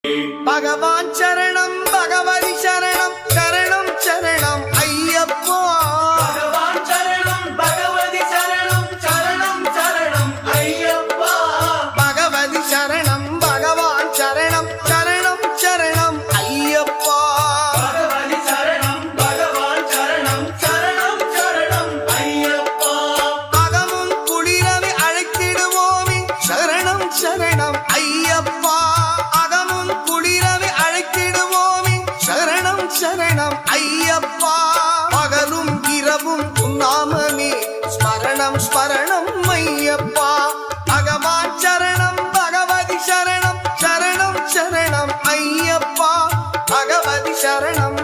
பகவான் சரணம் பகவதி சரணம் சரணம் சரணம் ஐயப்பா. பகவான் சரணம் பகவதி சரணம் சரணம் சரணம் ஐயப்பா. பகவதி சரணம் பகவான் சரணம் சரணம் சரணம் ஐயப்பா. பகவதி சரணம் பகவான் சரணம் சரணம் சரணம் ஐயப்பா. அகமும் குளிரவி அழைத்திடுவோமே சரணம் சரணம் ஐயப்பா. அகமும் குளிரவி அழைத்திடுவோமே சரணம் சரணம் ஐயப்பா. பகலும் இரவும் உன்னாமமே ஸ்மரணம் ஸ்மரணம் ஐயப்பா. பகவான் சரணம் பகவதி சரணம் சரணம் சரணம் ஐயப்பா. பகவதி சரணம்